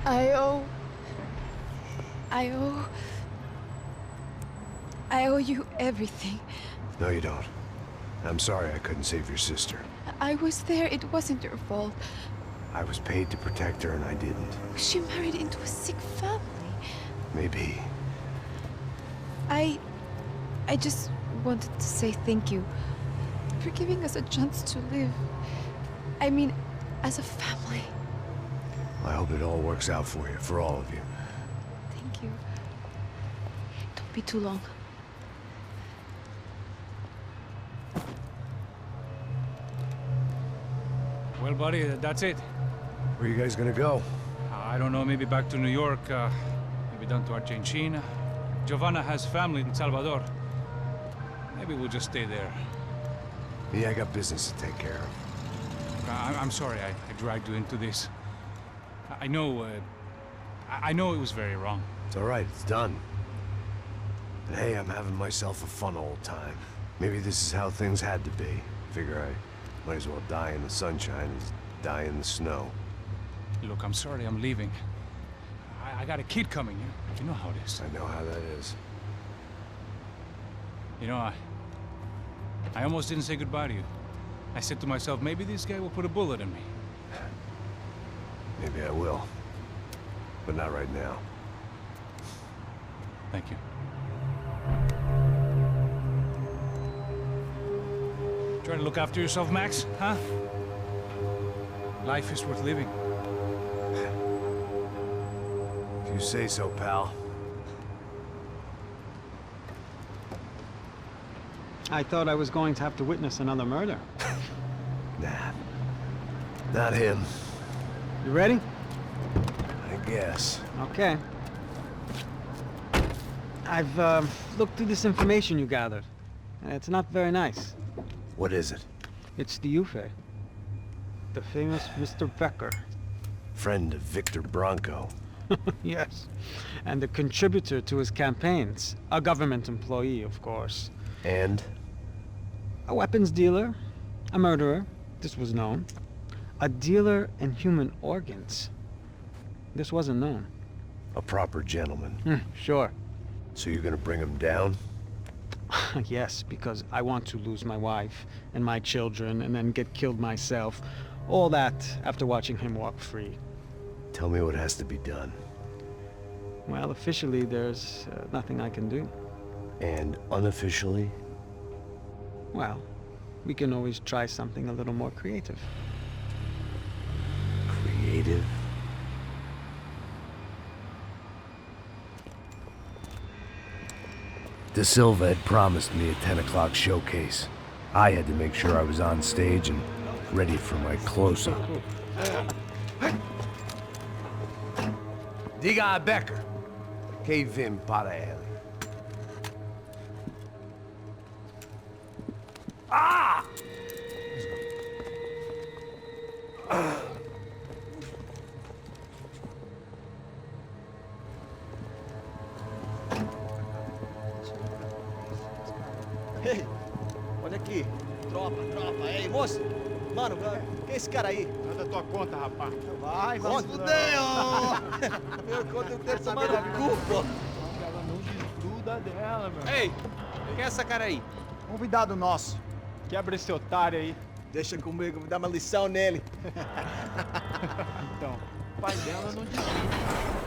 I owe... I owe you everything. No, you don't. I'm sorry I couldn't save your sister. I was there. It wasn't your fault. I was paid to protect her and I didn't. She married into a sick family. Maybe. I just wanted to say thank you for giving us a chance to live. I mean, as a family. I hope it all works out for you, for all of you. Thank you. Don't be too long. Well, buddy, that's it. Where are you guys gonna go? I don't know, maybe back to New York, maybe down to Argentina. Giovanna has family in Salvador. Maybe we'll just stay there. Yeah, I got business to take care of. I'm sorry I dragged you into this. I know it was very wrong. It's all right, it's done. And hey, I'm having myself a fun old time. Maybe this is how things had to be. Figure I might as well die in the sunshine as die in the snow. Look, I'm sorry I'm leaving. I got a kid coming, you know how it is. I know how that is. You know, I almost didn't say goodbye to you. I said to myself, maybe this guy will put a bullet in me. Maybe I will. But not right now. Thank you. Try to look after yourself, Max, huh? Life is worth living. If you say so, pal. I thought I was going to have to witness another murder. Nah. Not him. You ready? I guess. Okay. I've looked through this information you gathered. It's not very nice. What is it? It's the UFE. The famous Mr. Becker. Friend of Victor Bronco. Yes. And the contributor to his campaigns. A government employee, of course. And? A weapons dealer. A murderer. This was known. A dealer in human organs. This wasn't known. A proper gentleman. Sure. So you're gonna bring him down? Yes, because I want to lose my wife and my children and then get killed myself. All that after watching him walk free. Tell me what has to be done. Well, officially, there's nothing I can do. And unofficially? Well, we can always try something a little more creative. Creative? De Silva had promised me a 10 o'clock showcase. I had to make sure I was on stage and ready for my close-up. Diga a Becker. Que vim para ele. Ah! Ei, olha aqui. Tropa. Ei, moço. Mano, quem é esse cara aí? Manda tua conta, rapaz. Vai, fudeu! Meu conta eu quero saber da culpa. Ela não desgruda dela, meu. Ei, quem é essa cara aí? Convidado nosso. Quebra esse otário aí. Deixa comigo, me dá uma lição nele. Então, o pai dela não desgruda.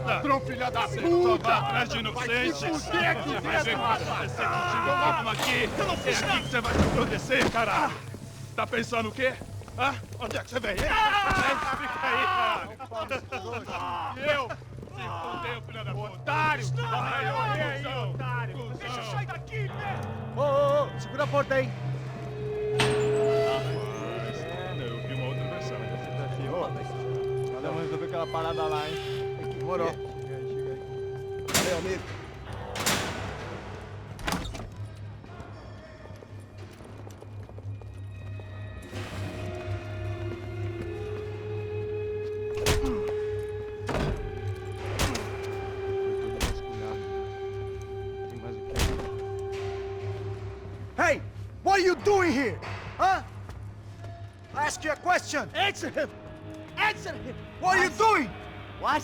Ladrão, filha da puta! Atrás de inocente! Vai ver o que vai acontecer contigo, vamos aqui! É aqui que você vai se acontecer, cara! Tá pensando o quê? Hã? Onde é que você vem? Fica aí, cara! Eu? Se fudeu, filha da puta! Otário! Vai, aí, otário! Deixa eu sair daqui, né? Ô, segura a porta aí. Eu vi uma outra versão. Cada um resolveu aquela parada lá, hein? Demorou. Chega aí. Valeu, amigo. doing here? Huh? I ask you a question. Answer him! Answer him! What are you doing? What?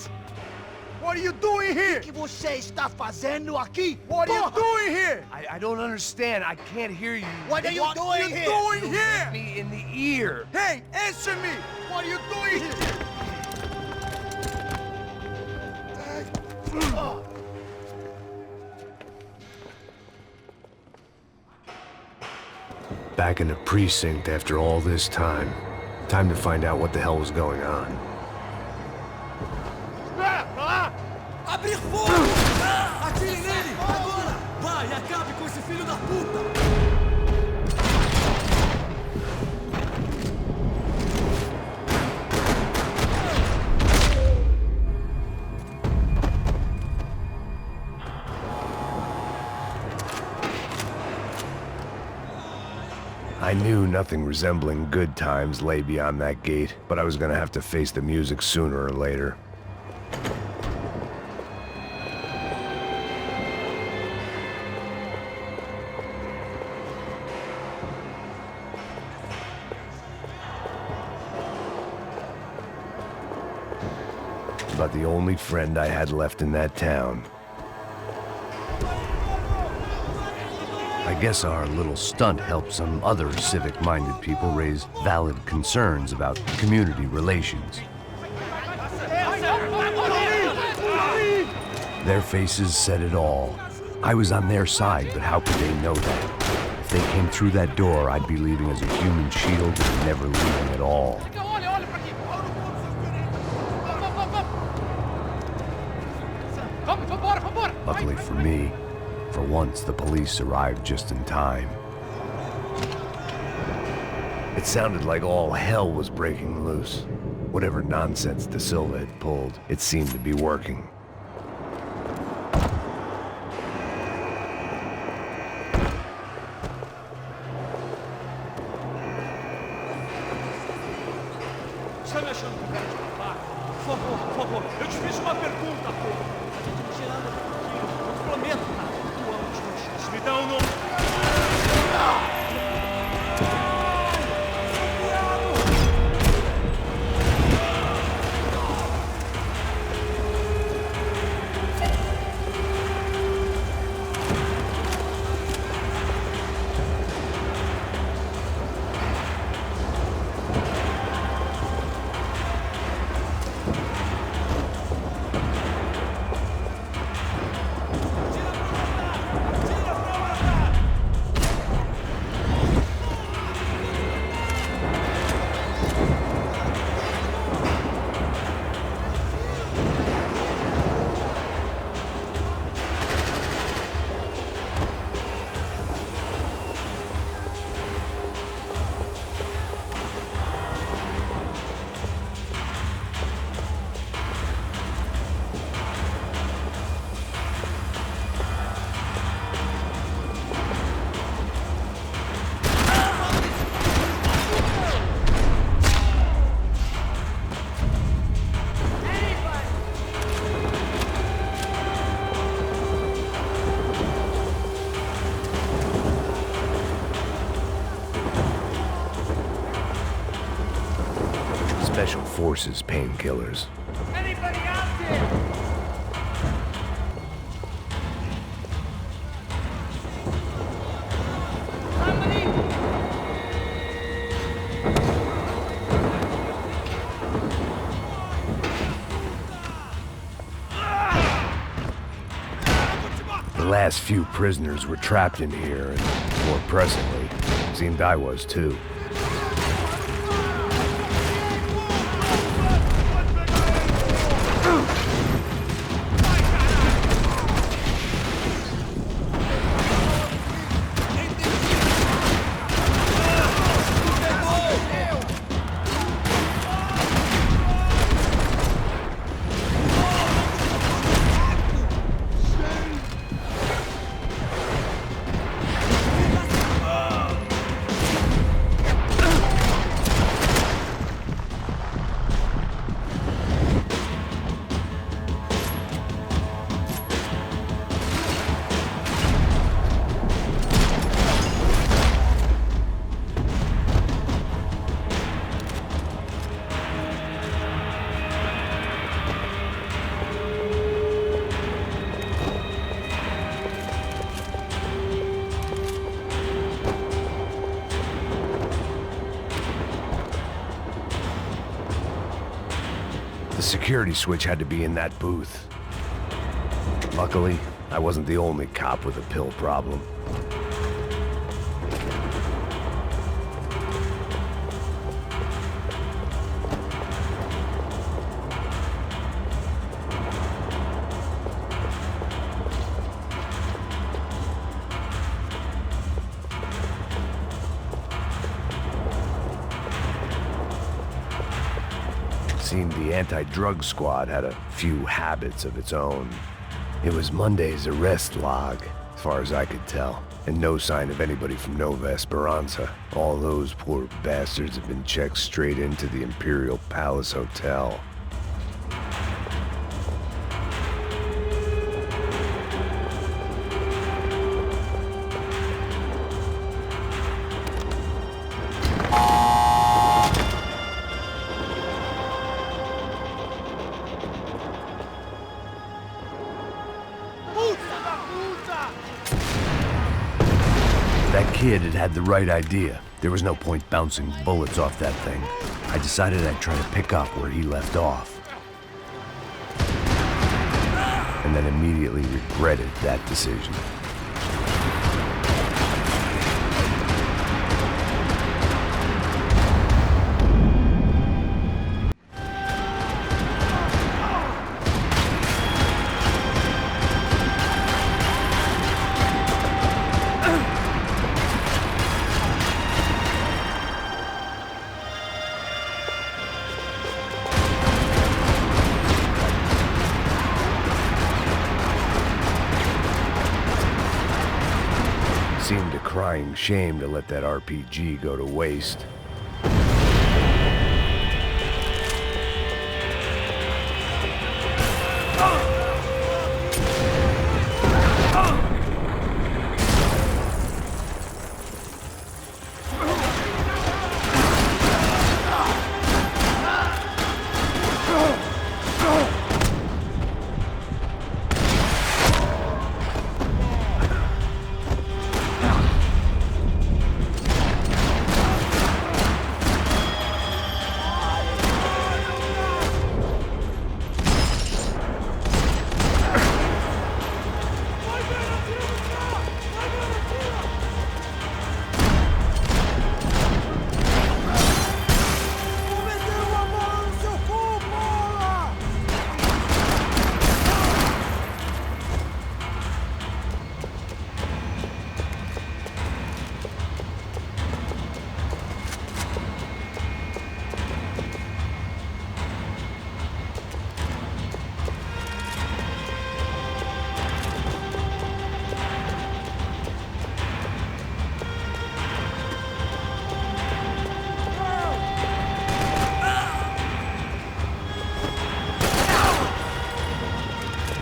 What are you doing here? O que você está fazendo aqui? What are you doing here? I don't understand. I can't hear you. What are you doing here? What are you doing here? Me in the ear. Hey, answer me! What are you doing here? Back in the precinct after all this time. Time to find out what the hell was going on. Abrir fogo! Atire nele! Agora! Vai, acabe com esse filho da puta! I knew nothing resembling good times lay beyond that gate, but I was gonna have to face the music sooner or later. About the only friend I had left in that town. I guess our little stunt helped some other civic-minded people raise valid concerns about community relations. Their faces said it all. I was on their side, but how could they know that? If they came through that door, I'd be leaving as a human shield and never leaving at all. Luckily for me, for once, the police arrived just in time. It sounded like all hell was breaking loose. Whatever nonsense De Silva had pulled, it seemed to be working. Está me achando com cara de babaca? Por favor, eu te fiz uma pergunta, pô. A gente não tinha nada aqui. Eu te prometo, cara. Tu ama os meus chutes. Me dá um nome. Special Forces painkillers. Anybody out there? Somebody? The last few prisoners were trapped in here, and more pressingly, it seemed I was too. security switch had to be in that booth. Luckily, I wasn't the only cop with a pill problem. Seemed the anti-drug squad had a few habits of its own. It was Monday's arrest log, as far as I could tell, and no sign of anybody from Nova Esperanza. All those poor bastards have been checked straight into the Imperial Palace Hotel. That kid had the right idea. There was no point bouncing bullets off that thing. I decided I'd try to pick up where he left off. And then immediately regretted that decision. Seemed a crying shame to let that RPG go to waste.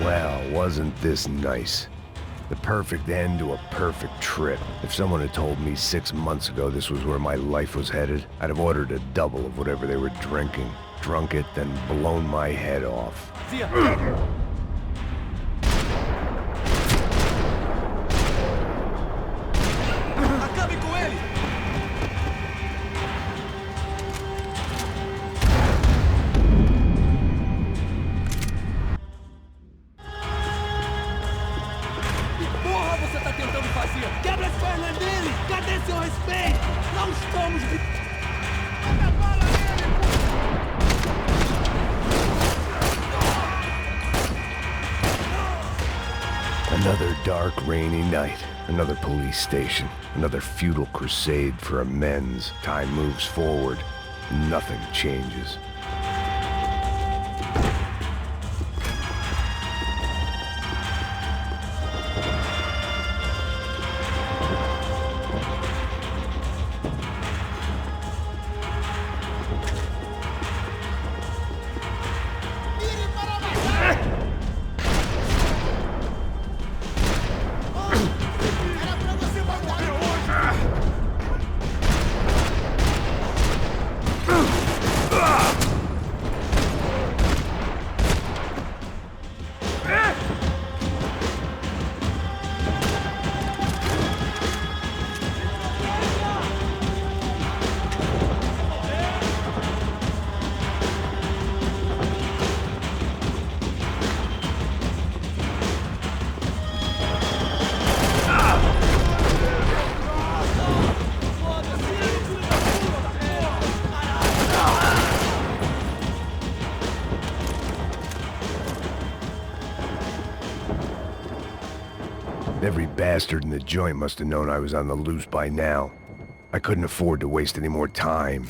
Well, wasn't this nice? The perfect end to a perfect trip. If someone had told me 6 months ago this was where my life was headed, I'd have ordered a double of whatever they were drinking, drunk it, then blown my head off. Acabe com ele! Porra, você tá tentando fazer? Quebra as pernas dele! Cadê seu respeito? Não estamos... Manda bala nele! Another dark, rainy night. Another police station. Another futile crusade for amends. Time moves forward. Nothing changes. Every bastard in the joint must have known I was on the loose by now. I couldn't afford to waste any more time.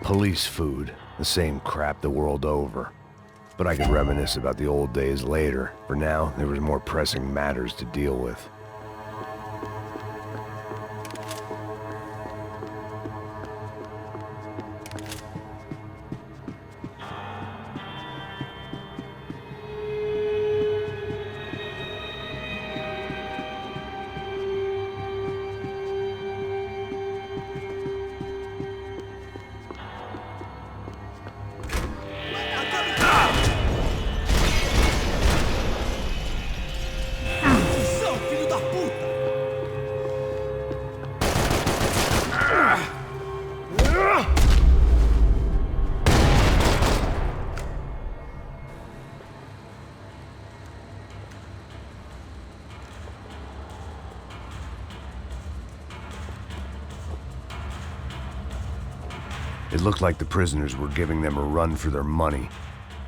Police food, the same crap the world over. But I could reminisce about the old days later. For now, there was more pressing matters to deal with. It looked like the prisoners were giving them a run for their money.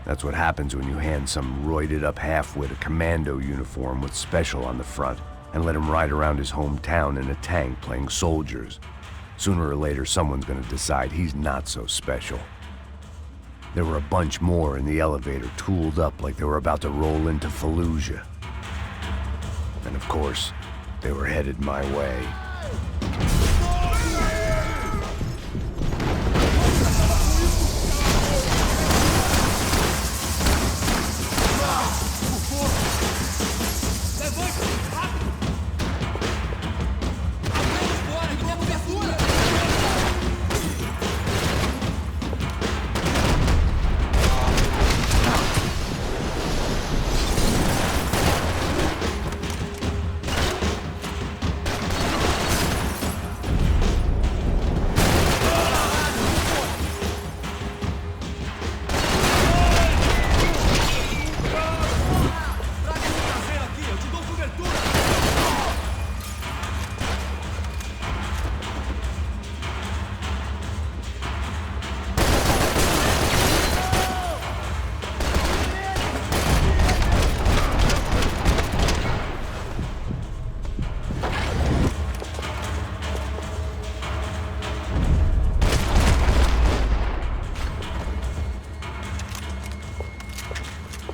That's what happens when you hand some roided-up halfwit a commando uniform with special on the front and let him ride around his hometown in a tank playing soldiers. Sooner or later, someone's gonna decide he's not so special. There were a bunch more in the elevator, tooled up like they were about to roll into Fallujah. And of course, they were headed my way.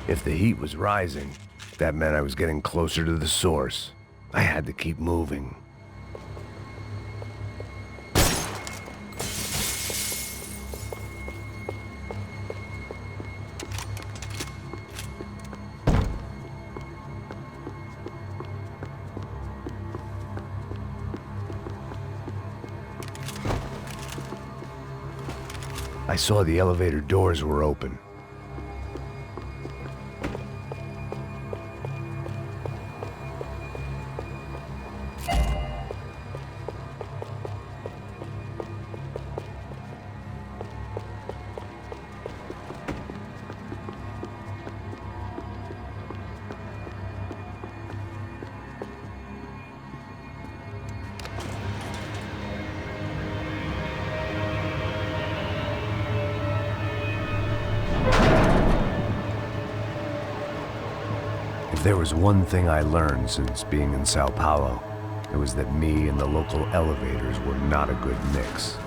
If the heat was rising, that meant I was getting closer to the source. I had to keep moving. I saw the elevator doors were open. If there was one thing I learned since being in Sao Paulo, it was that me and the local elevators were not a good mix.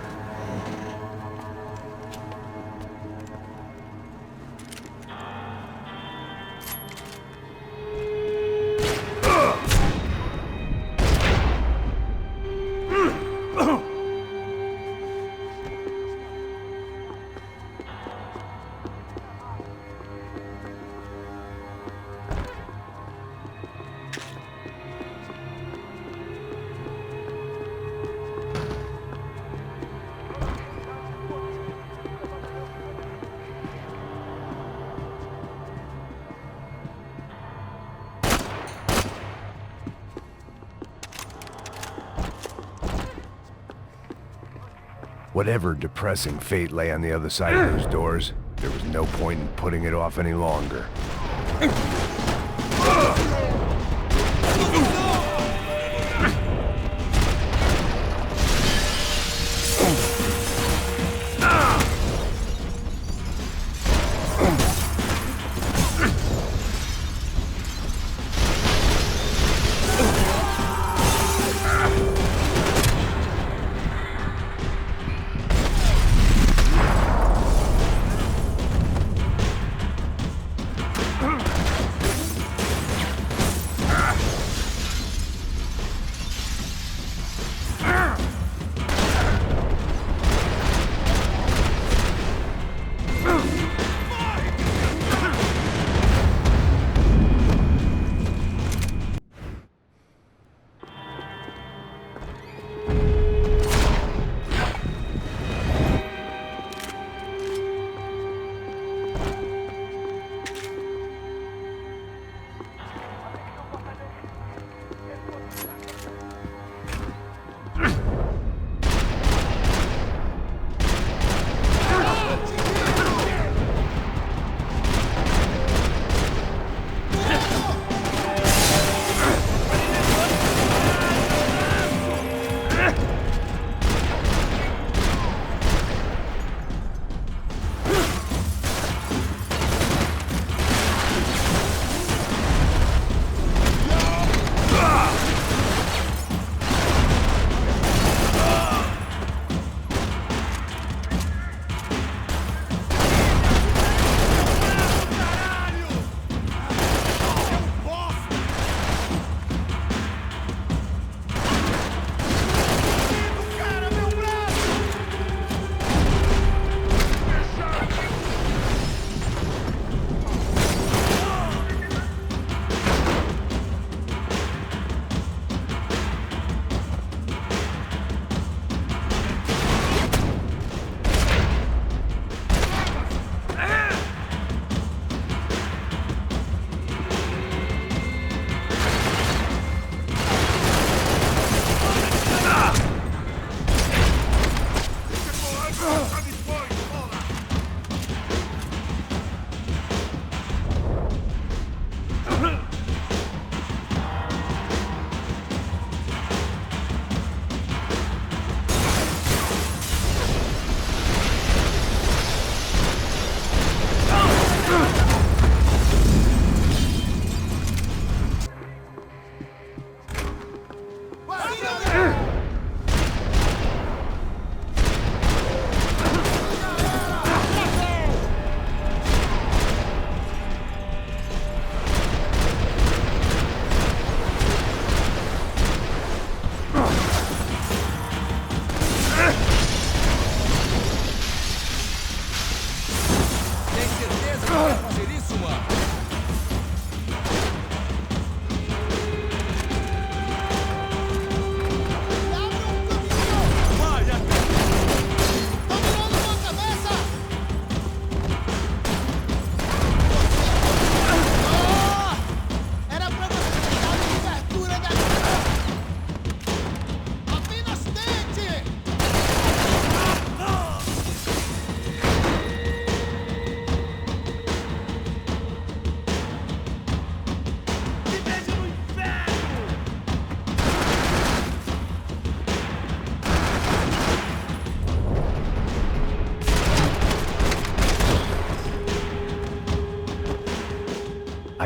Whatever depressing fate lay on the other side of those doors, there was no point in putting it off any longer.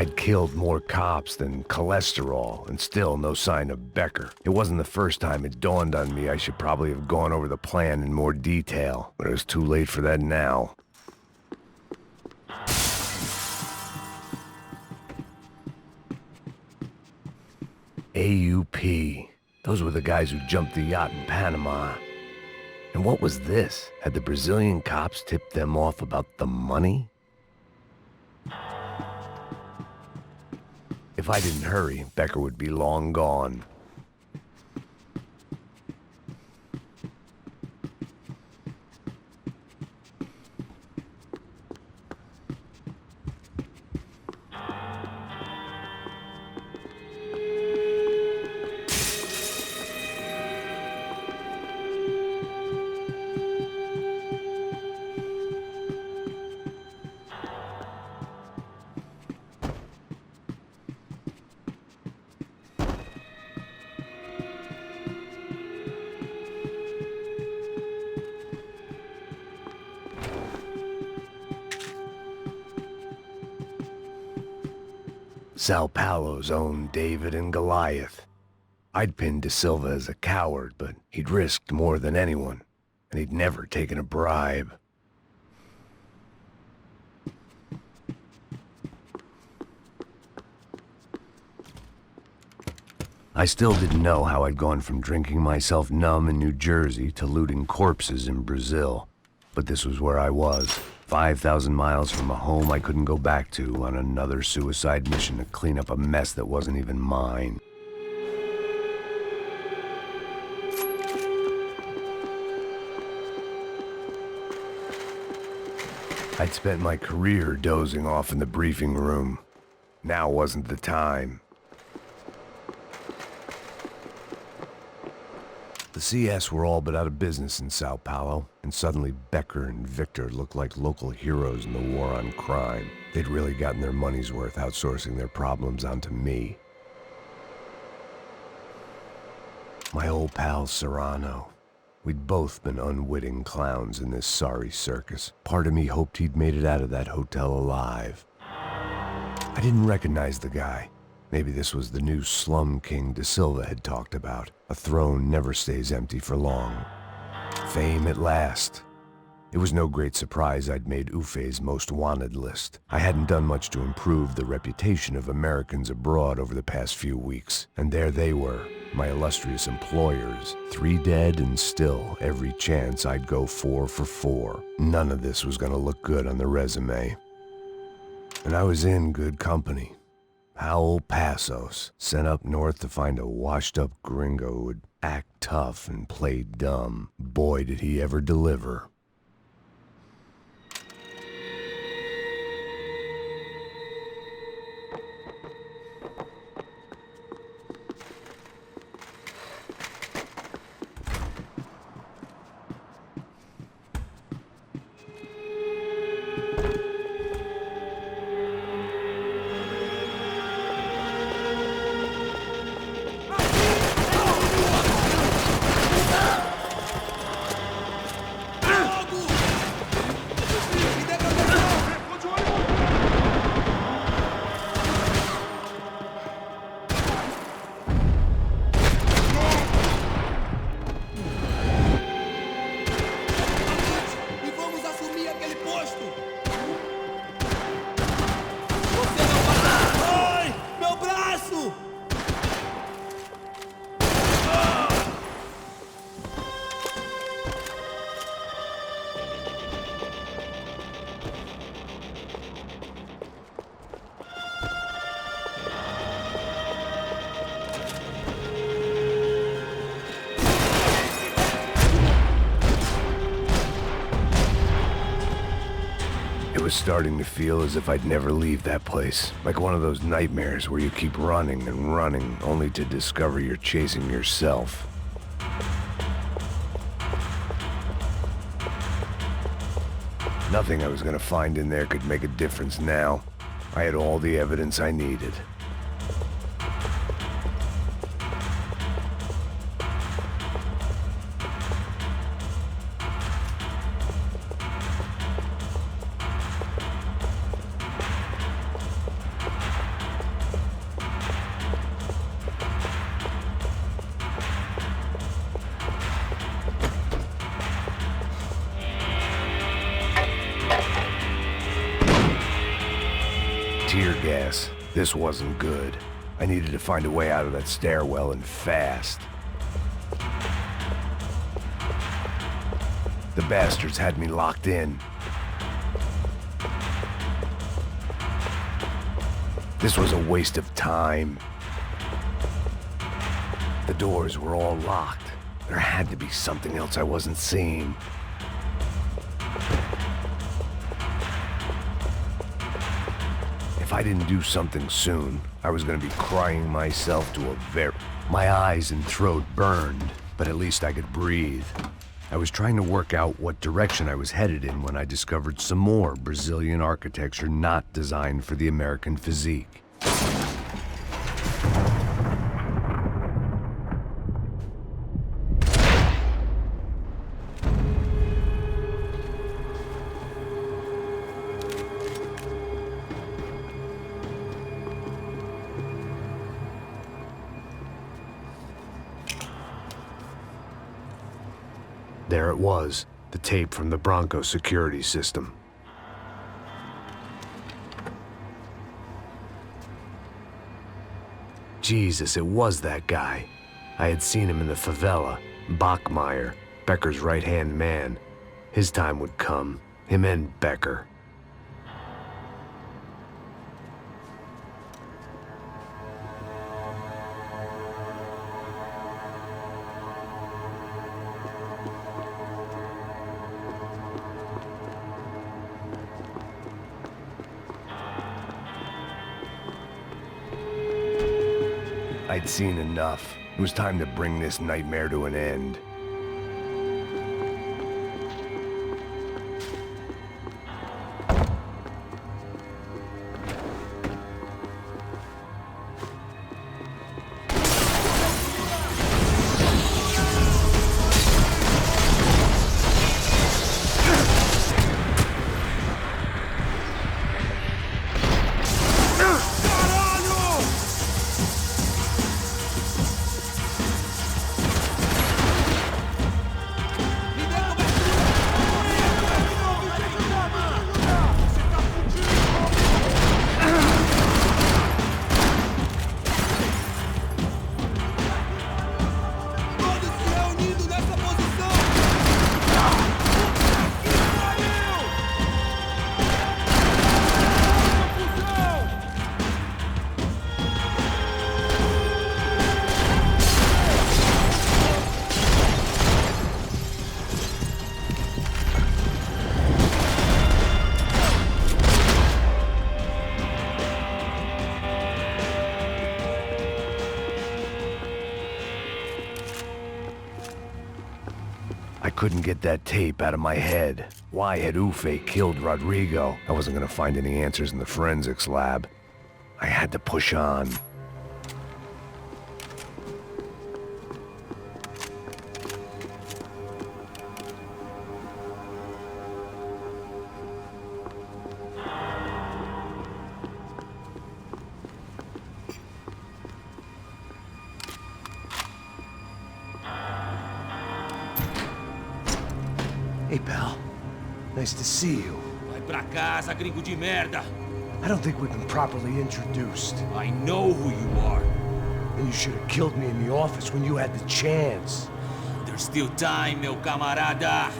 I'd killed more cops than cholesterol, and still no sign of Becker. It wasn't the first time it dawned on me I should probably have gone over the plan in more detail, but it was too late for that now. AUP. Those were the guys who jumped the yacht in Panama. And what was this? Had the Brazilian cops tipped them off about the money? If I didn't hurry, Becker would be long gone. Sao Paulo's own David and Goliath. I'd pinned De Silva as a coward, but he'd risked more than anyone, and he'd never taken a bribe. I still didn't know how I'd gone from drinking myself numb in New Jersey to looting corpses in Brazil. But this was where I was, 5,000 miles from a home I couldn't go back to, on another suicide mission to clean up a mess that wasn't even mine. I'd spent my career dozing off in the briefing room. Now wasn't the time. The CS were all but out of business in Sao Paulo, and suddenly Becker and Victor looked like local heroes in the war on crime. They'd really gotten their money's worth outsourcing their problems onto me. My old pal Serrano. We'd both been unwitting clowns in this sorry circus. Part of me hoped he'd made it out of that hotel alive. I didn't recognize the guy. Maybe this was the new slum king De Silva had talked about. A throne never stays empty for long. Fame at last. It was no great surprise I'd made Ufe's most wanted list. I hadn't done much to improve the reputation of Americans abroad over the past few weeks. And there they were, my illustrious employers. 3 dead and still every chance I'd go 4 for 4. None of this was gonna look good on the resume. And I was in good company. Howell Passos, sent up north to find a washed-up gringo who would act tough and play dumb. Boy, did he ever deliver. It was starting to feel as if I'd never leave that place. Like one of those nightmares where you keep running and running, only to discover you're chasing yourself. Nothing I was gonna find in there could make a difference now. I had all the evidence I needed. Tear gas. This wasn't good. I needed to find a way out of that stairwell and fast. The bastards had me locked in. This was a waste of time. The doors were all locked. There had to be something else I wasn't seeing. If I didn't do something soon, I was gonna be crying myself to a very... My eyes and throat burned, but at least I could breathe. I was trying to work out what direction I was headed in when I discovered some more Brazilian architecture not designed for the American physique. There it was, the tape from the Bronco security system. Jesus, it was that guy. I had seen him in the favela, Bachmeyer, Becker's right-hand man. His time would come, him and Becker. I'd seen enough. It was time to bring this nightmare to an end. I couldn't get that tape out of my head. Why had Ufe killed Rodrigo? I wasn't gonna find any answers in the forensics lab. I had to push on. Hey, pal. Nice to see you. Vai pra casa, gringo de merda! I don't think we've been properly introduced. I know who you are. And you should have killed me in the office when you had the chance. There's still time, meu camarada!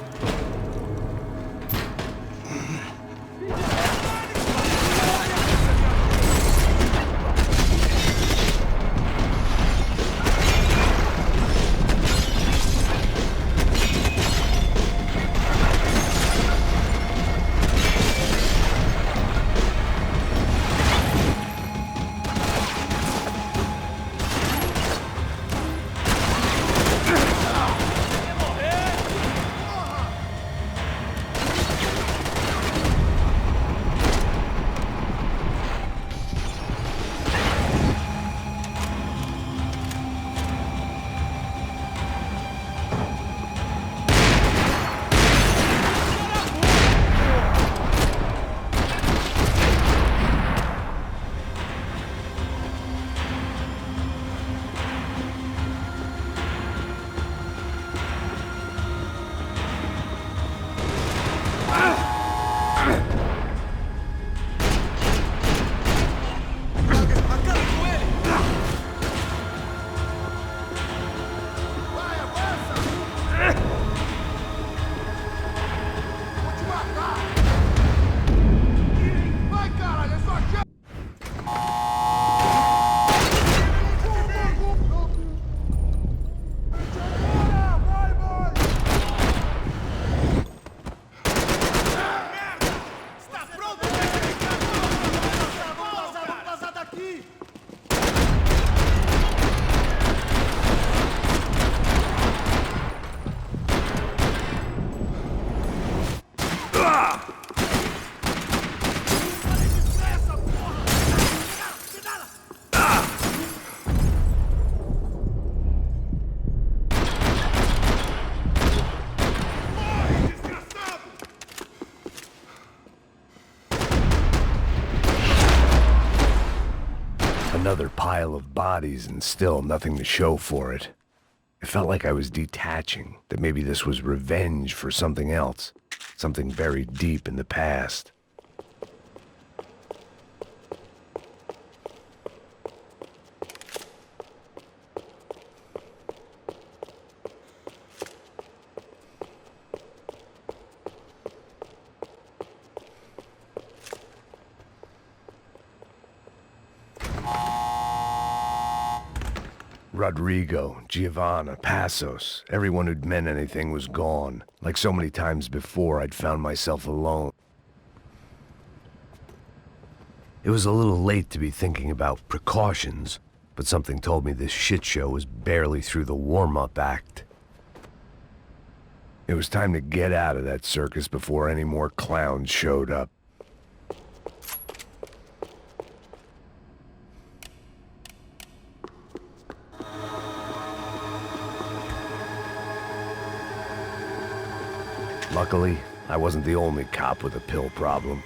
Another pile of bodies and still nothing to show for it. It felt like I was detaching, that maybe this was revenge for something else, something buried deep in the past. Rodrigo, Giovanna, Passos, everyone who'd meant anything was gone. Like so many times before, I'd found myself alone. It was a little late to be thinking about precautions, but something told me this shit show was barely through the warm-up act. It was time to get out of that circus before any more clowns showed up. Luckily, I wasn't the only cop with a pill problem.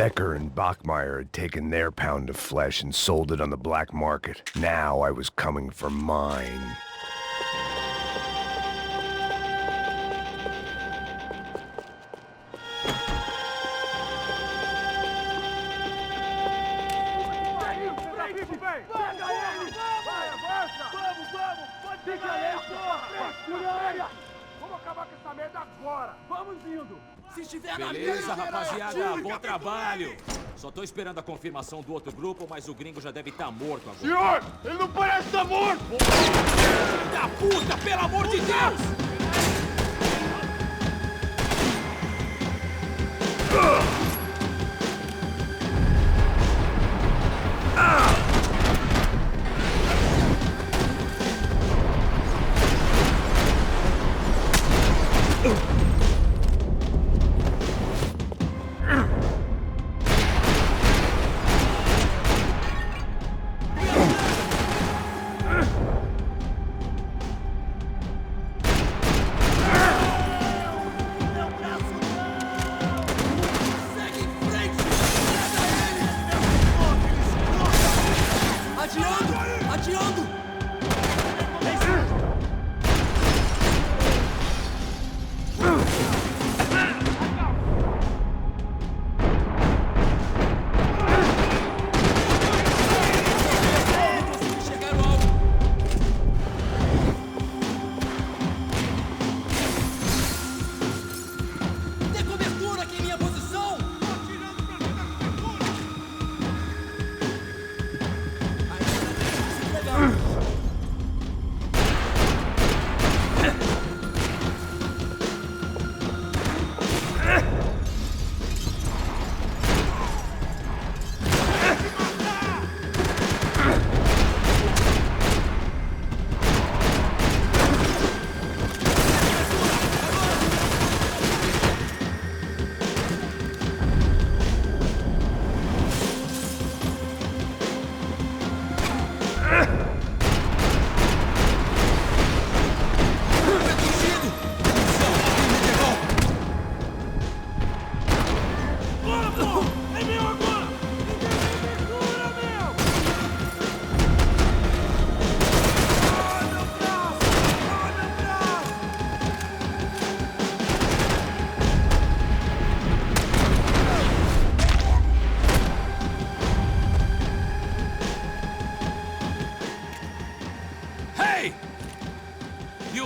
Becker and Bachmeyer had taken their pound of flesh and sold it on the black market. Now I was coming for mine. Beleza, rapaziada, bom trabalho. Só tô esperando a confirmação do outro grupo, mas o gringo já deve estar morto agora. Senhor, ele não parece estar morto! Filho da puta, pelo amor de Deus!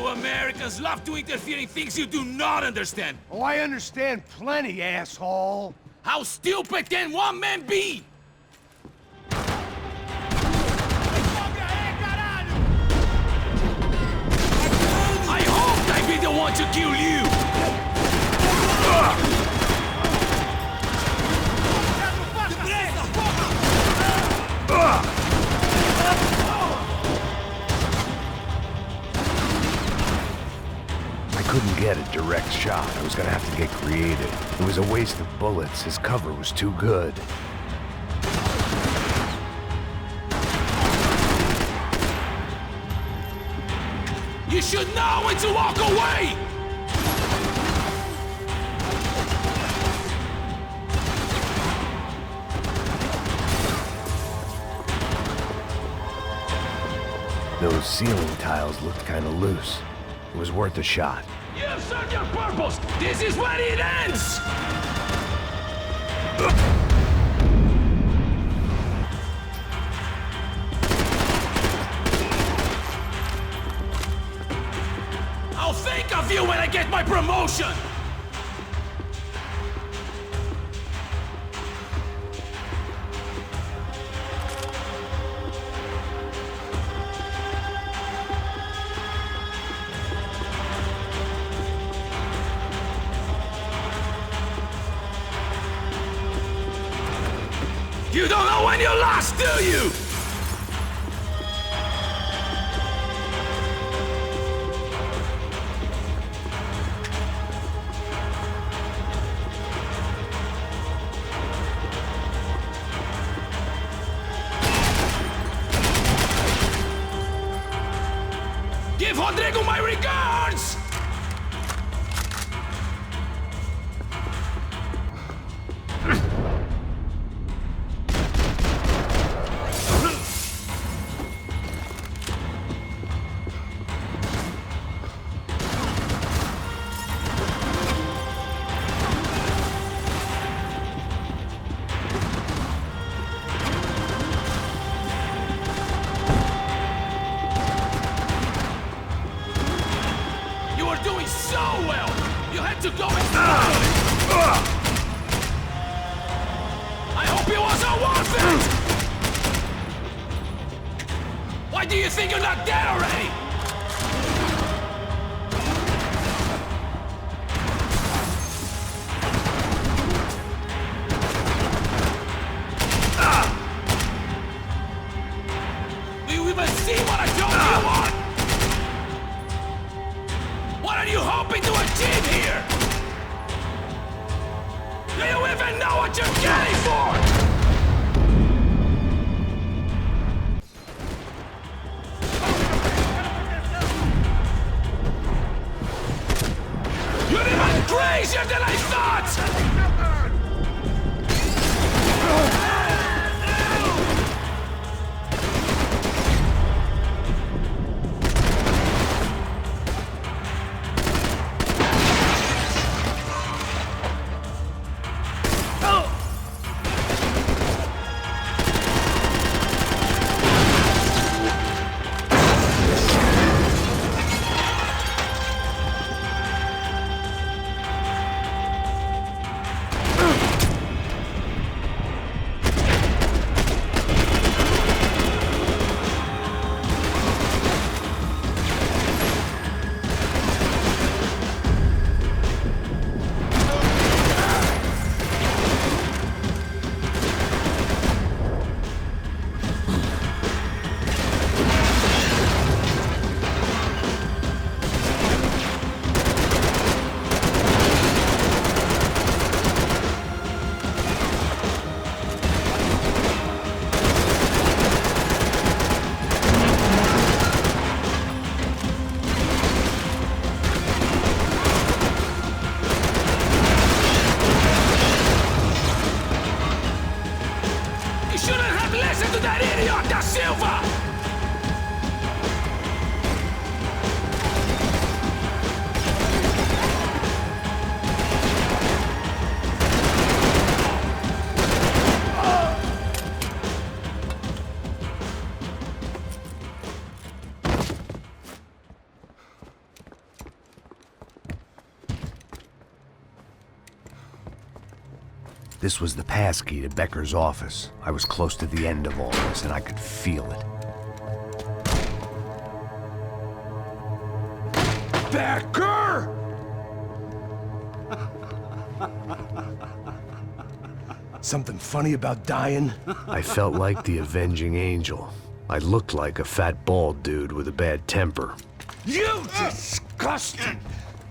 Americans love to interfere in things you do not understand. Oh, I understand plenty, asshole. How stupid can one man be? I hoped I'd be the one to kill you. I couldn't get a direct shot. I was gonna have to get creative. It was a waste of bullets. His cover was too good. You should know when to walk away! Those ceiling tiles looked kinda loose. It was worth a shot. You've served your purpose! This is where it ends! I'll think of you when I get my promotion! You don't know when you're lost, do you? Give Rodrigo my regards! do you think you're not dead already? Do you even see what I told you want? What are you hoping to achieve here? Do you even know what you're getting for? You're even crazier than I thought! This was the passkey to Becker's office. I was close to the end of all this, and I could feel it. Becker! Something funny about dying? I felt like the avenging angel. I looked like a fat bald dude with a bad temper. You disgusting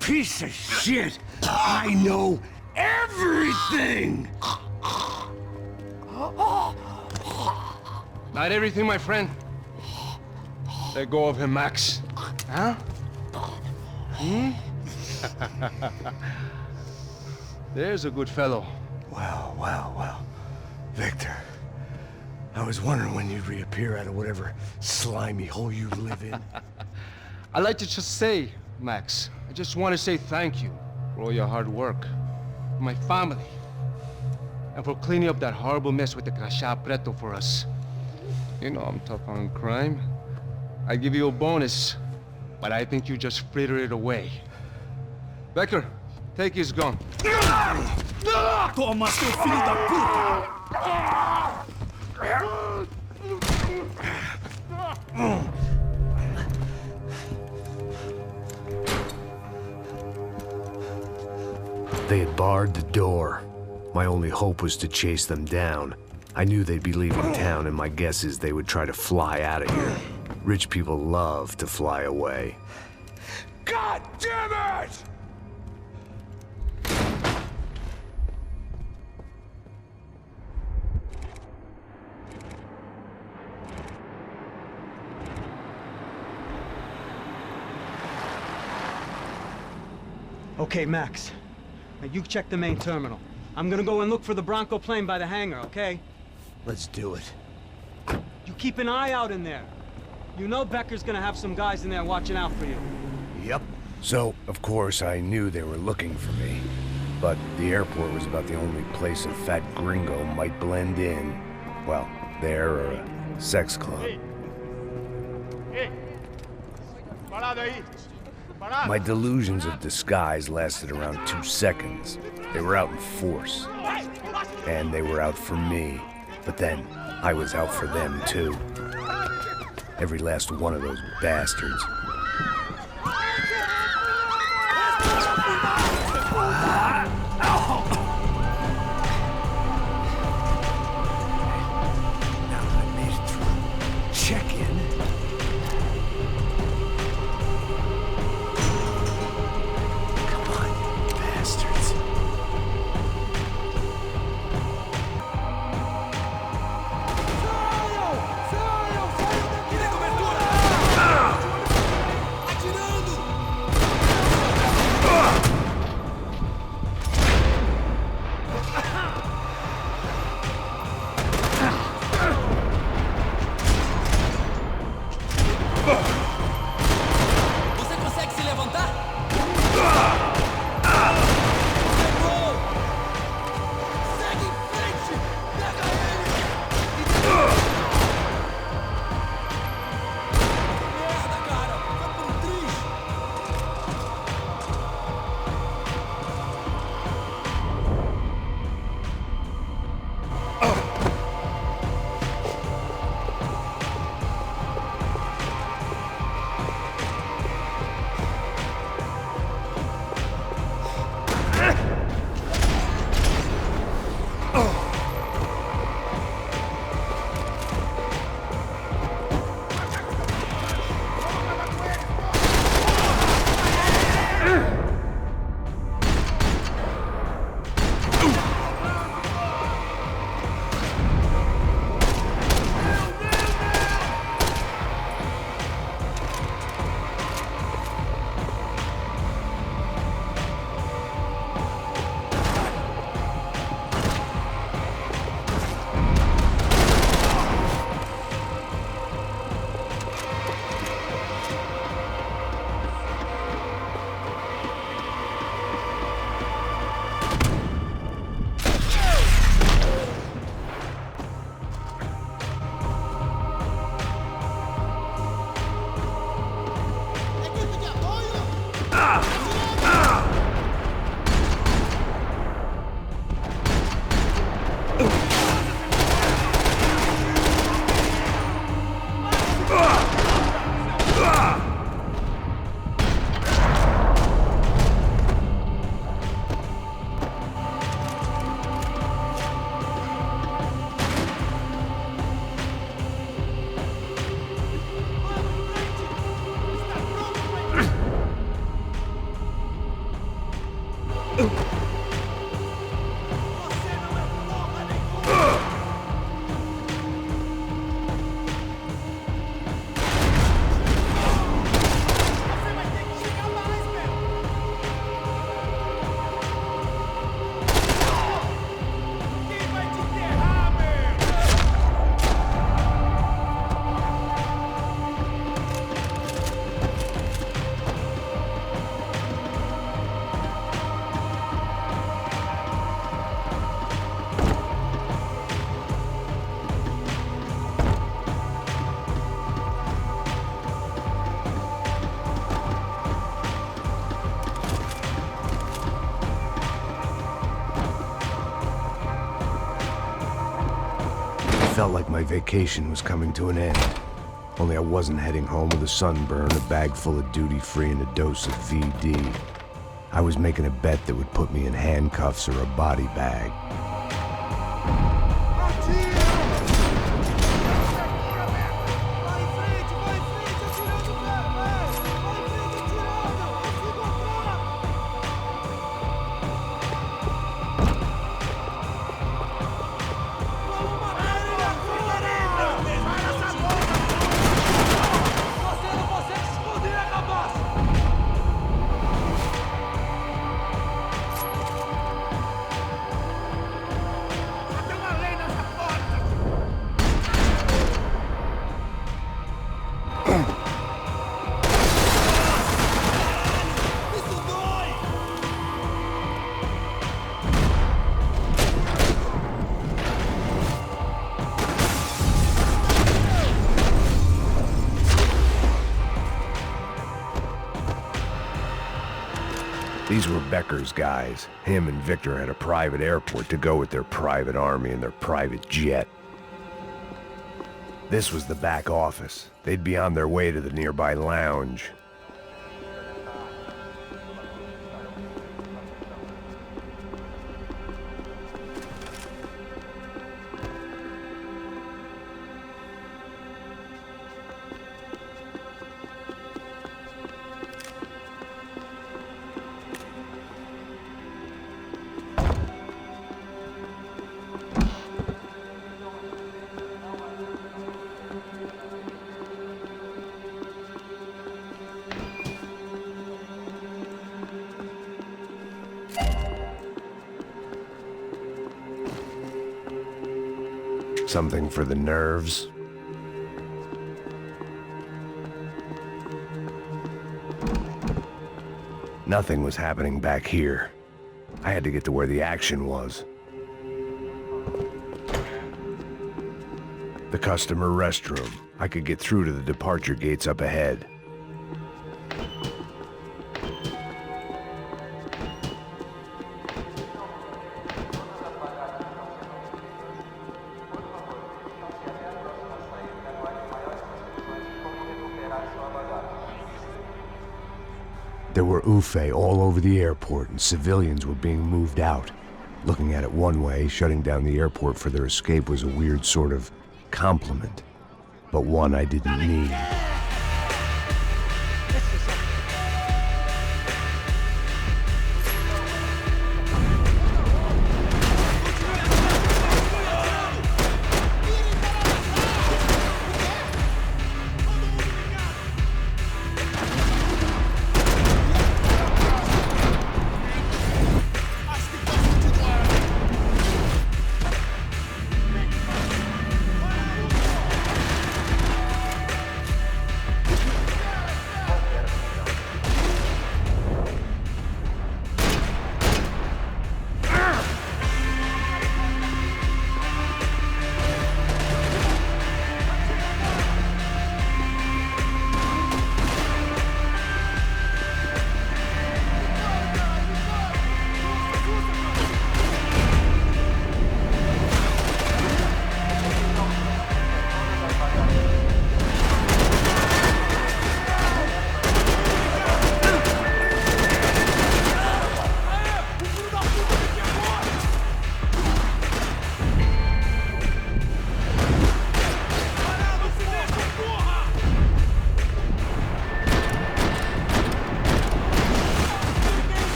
piece of shit! I know everything! Not everything, my friend. Let go of him, Max. Huh? There's a good fellow. Well. Victor, I was wondering when you'd reappear out of whatever slimy hole you live in. I'd like to just say, Max, I just want to say thank you for all your hard work, for my family, and for cleaning up that horrible mess with the Crachá Preto for us. You know I'm tough on crime. I give you a bonus, but I think you just frittered it away. Becker, take his gun. Toma, seu filho da puta! They had barred the door. My only hope was to chase them down. I knew they'd be leaving town, and my guess is they would try to fly out of here. Rich people love to fly away. God damn it! Okay, Max. Now you check the main terminal. I'm gonna go and look for the Bronco plane by the hangar, okay? Let's do it. You keep an eye out in there. You know Becker's gonna have some guys in there watching out for you. Yep. So, of course, I knew they were looking for me. But the airport was about the only place a fat gringo might blend in. Well, there or a sex club. My delusions of disguise lasted around 2 seconds. They were out in force. And they were out for me. But then, I was out for them too. Every last one of those bastards. Now that I made it through, check in. Come on, you bastards. Você consegue se levantar? Segue em frente! Pega ele! Merda, cara! Vai pro triz! Felt like my vacation was coming to an end. Only I wasn't heading home with a sunburn, a bag full of duty-free, and a dose of VD. I was making a bet that would put me in handcuffs or a body bag. These were Becker's guys. Him and Victor had a private airport to go with their private army and their private jet. This was the back office. They'd be on their way to the nearby lounge. Something for the nerves. Nothing was happening back here. I had to get to where the action was. The customer restroom. I could get through to the departure gates up ahead. There were UFE all over the airport, and civilians were being moved out. Looking at it one way, shutting down the airport for their escape was a weird sort of compliment, but one I didn't need.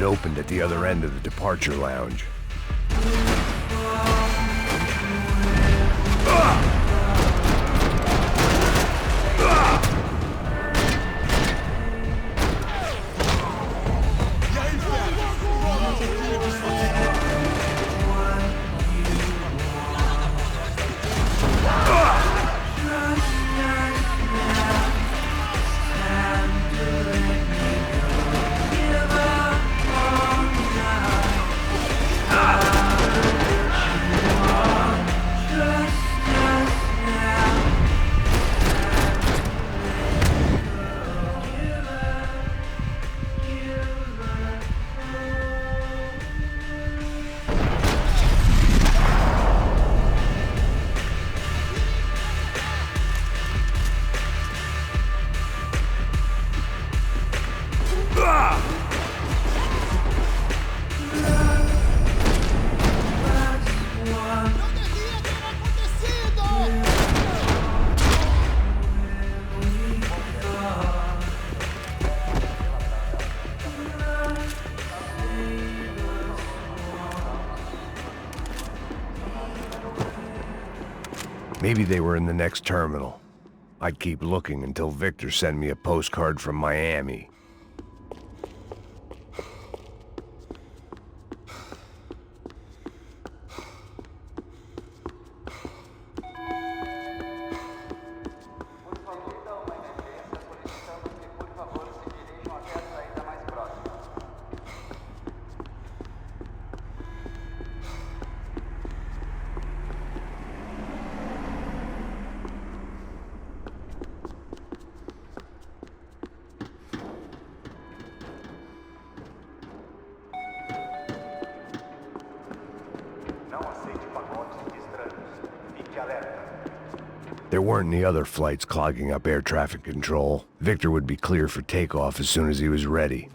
Opened at the other end of the departure lounge. Maybe they were in the next terminal. I'd keep looking until Victor sent me a postcard from Miami. There weren't any other flights clogging up air traffic control. Victor would be clear for takeoff as soon as he was ready.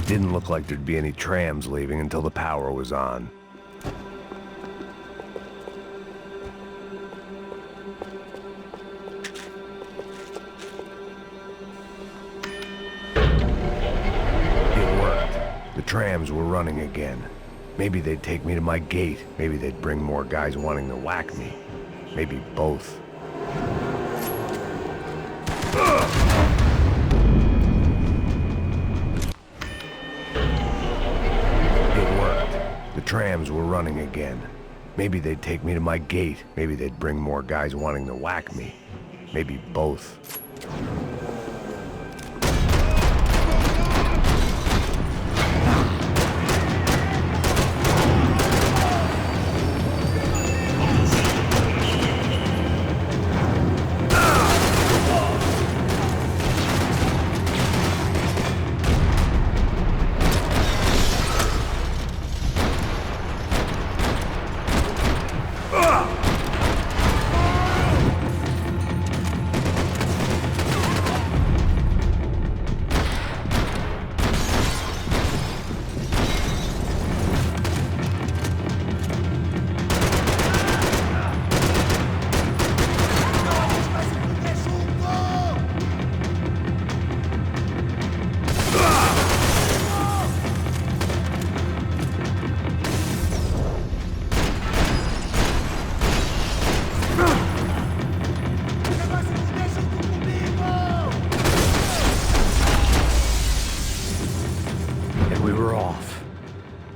It didn't look like there'd be any trams leaving until the power was on. It worked. The trams were running again. Maybe they'd take me to my gate. Maybe they'd bring more guys wanting to whack me. Maybe both. It worked. The trams were running again. Maybe they'd take me to my gate. Maybe they'd bring more guys wanting to whack me. Maybe both.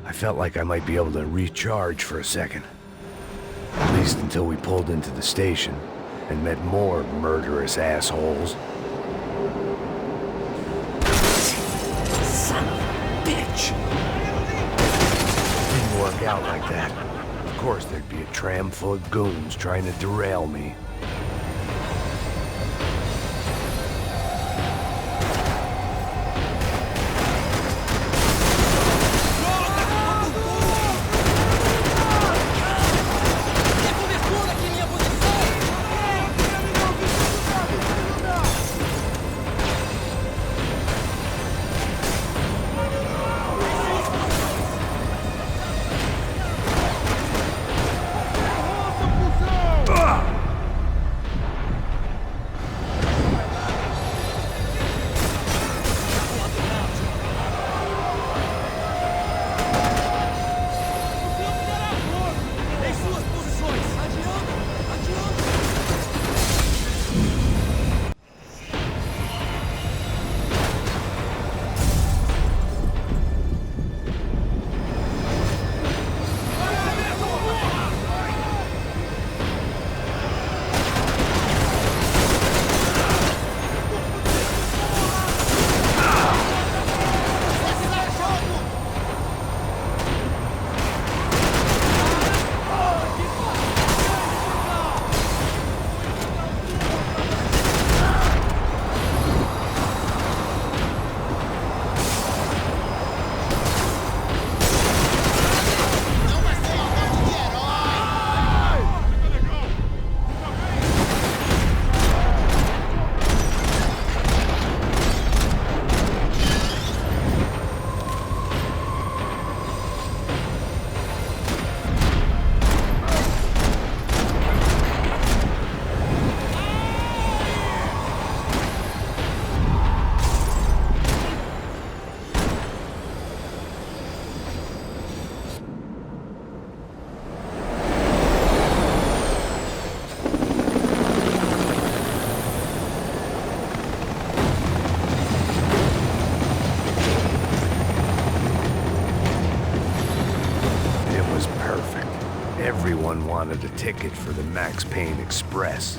I felt like I might be able to recharge for a second. At least until we pulled into the station and met more murderous assholes. Son of a bitch! Didn't work out like that. Of course there'd be a tram full of goons trying to derail me. Everyone wanted a ticket for the Max Payne Express.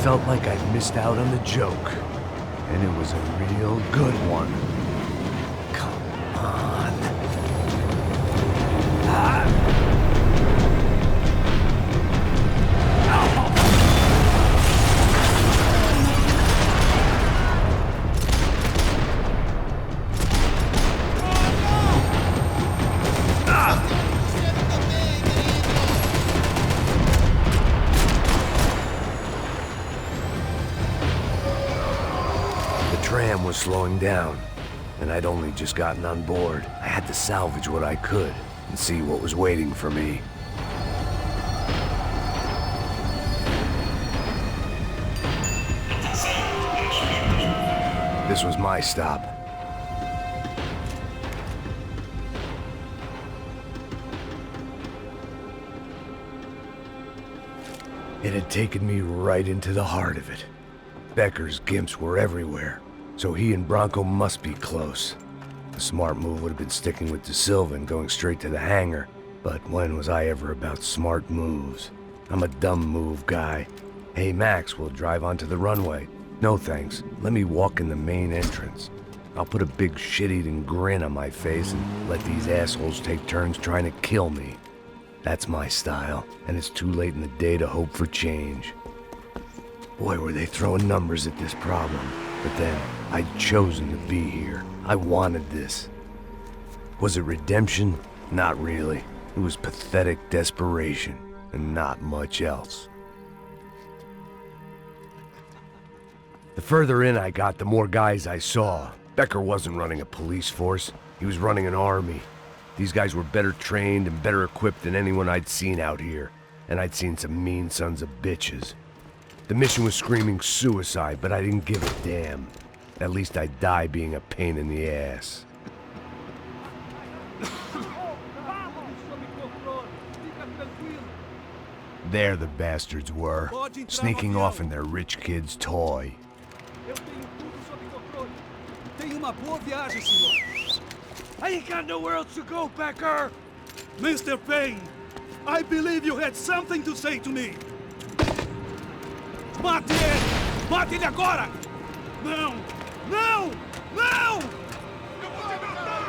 felt like I'd missed out on the joke. And it was a real good one. Come on. The tram was slowing down, and I'd only just gotten on board. I had to salvage what I could and see what was waiting for me. This was my stop. It had taken me right into the heart of it. Becker's gimps were everywhere, so he and Bronco must be close. The smart move would have been sticking with De Silva and going straight to the hangar, but when was I ever about smart moves? I'm a dumb move guy. Hey Max, we'll drive onto the runway. No thanks, let me walk in the main entrance. I'll put a big shit-eating grin on my face and let these assholes take turns trying to kill me. That's my style, and it's too late in the day to hope for change. Boy, were they throwing numbers at this problem. But then, I'd chosen to be here. I wanted this. Was it redemption? Not really. It was pathetic desperation, and not much else. The further in I got, the more guys I saw. Becker wasn't running a police force. He was running an army. These guys were better trained and better equipped than anyone I'd seen out here. And I'd seen some mean sons of bitches. The mission was screaming suicide, but I didn't give a damn. At least I'd die being a pain in the ass. There the bastards were, sneaking off in their rich kid's toy. I ain't got nowhere else to go, Becker! Mr. Payne, I believe you had something to say to me. Mate ele! Mate ele agora! Não! Não! Não! Eu vou te matar,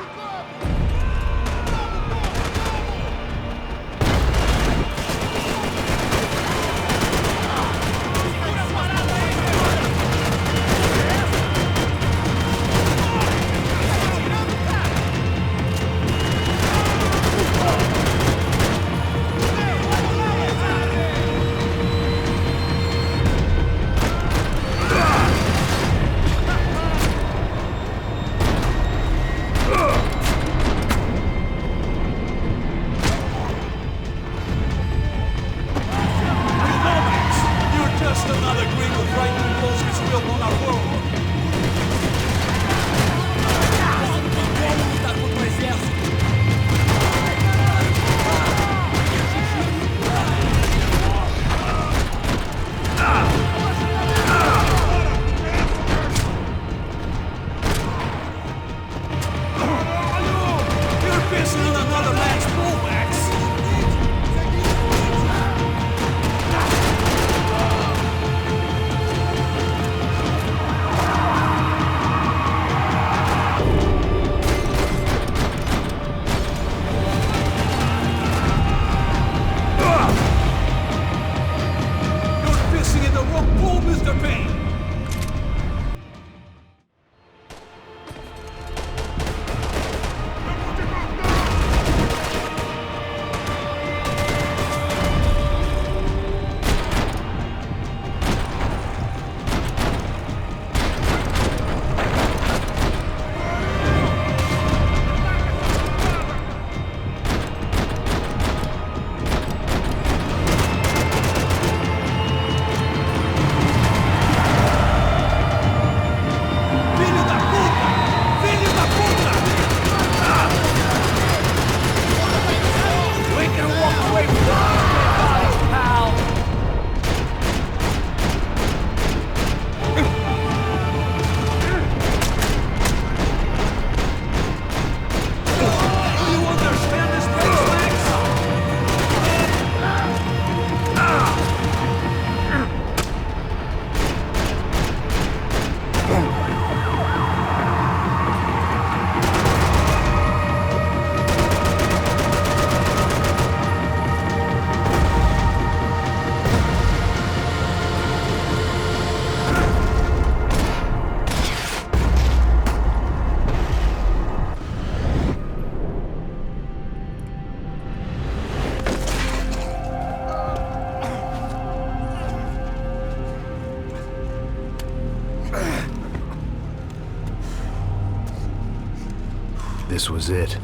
This was it.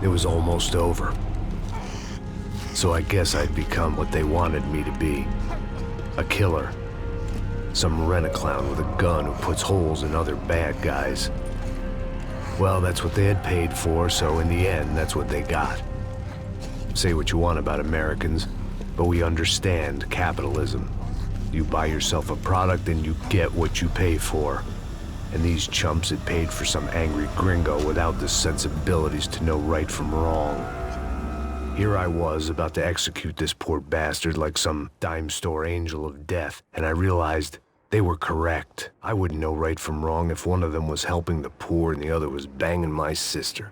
It was almost over. So I guess I'd become what they wanted me to be. A killer. Some rent-a-clown with a gun who puts holes in other bad guys. Well, that's what they had paid for, so in the end, that's what they got. Say what you want about Americans, but we understand capitalism. You buy yourself a product and you get what you pay for. And these chumps had paid for some angry gringo without the sensibilities to know right from wrong. Here I was, about to execute this poor bastard like some dime store angel of death, and I realized they were correct. I wouldn't know right from wrong if one of them was helping the poor and the other was banging my sister.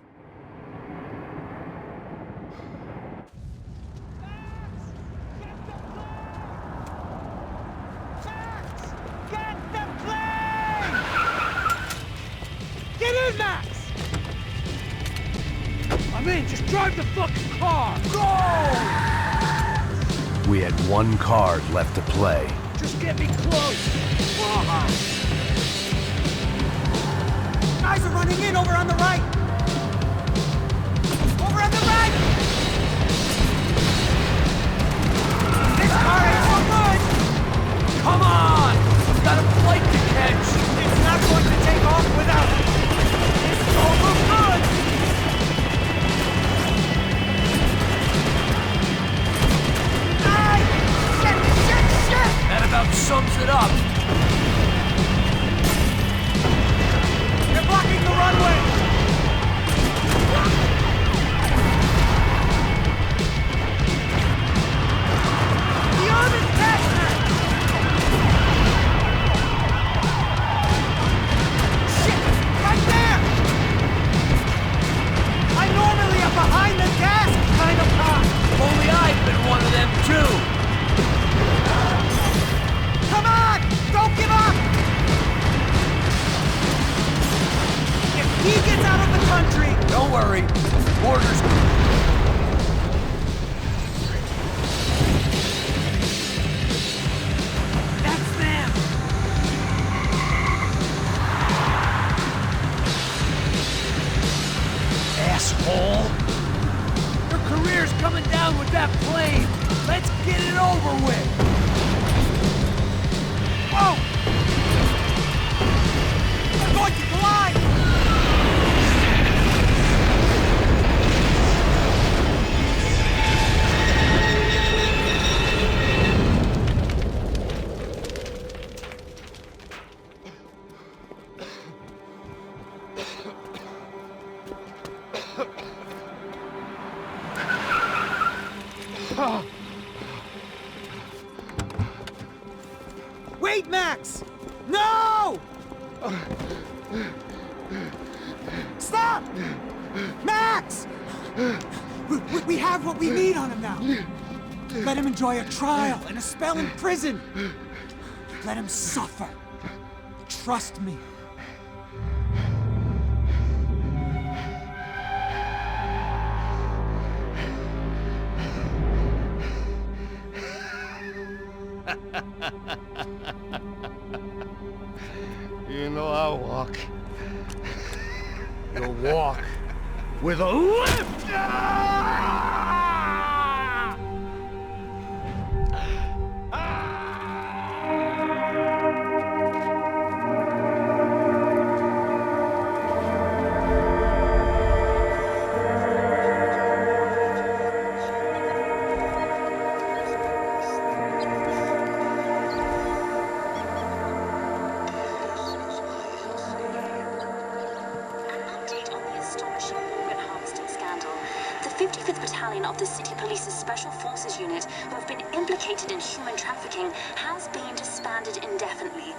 Get in, Max! I'm in, just drive the fucking car! Go! We had one card left to play. Just get me close! Guys are running in over on the right! Over on the right! This car ain't so good! Come on! I've got a flight to catch! It's not going to take off without it! This don't look good! Shit! That about sums it up. They're blocking the runway! The arm is faster! Shit! Right there! I'm normally a behind the gas kind of cop! If only I'd been one of them too! Come on! Don't give up! If he gets out of the country... Don't worry. Orders... That's them! Asshole! Your career's coming down with that plane! Let's get it over with! Whoa! We're going to collide! Wait, Max! No! Stop! Max! We have what we need on him now. Let him enjoy a trial and a spell in prison. Let him suffer. Trust me. You know I'll walk. You'll walk with a lift! The 55th Battalion of the City Police's Special Forces Unit, who have been implicated in human trafficking, has been disbanded indefinitely.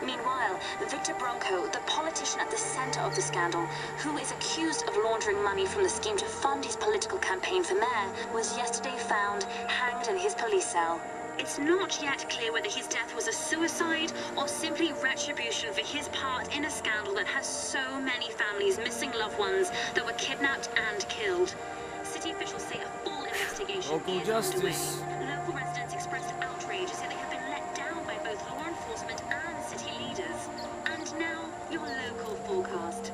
Meanwhile, Victor Bronco, the politician at the center of the scandal, who is accused of laundering money from the scheme to fund his political campaign for mayor, was yesterday found hanged in his police cell. It's not yet clear whether his death was a suicide or simply retribution for his part in a scandal that has so many families missing loved ones that were kidnapped and killed. City officials say a full investigation is underway. Local residents expressed outrage, say they have been let down by both law enforcement and city leaders. And now, your local forecast.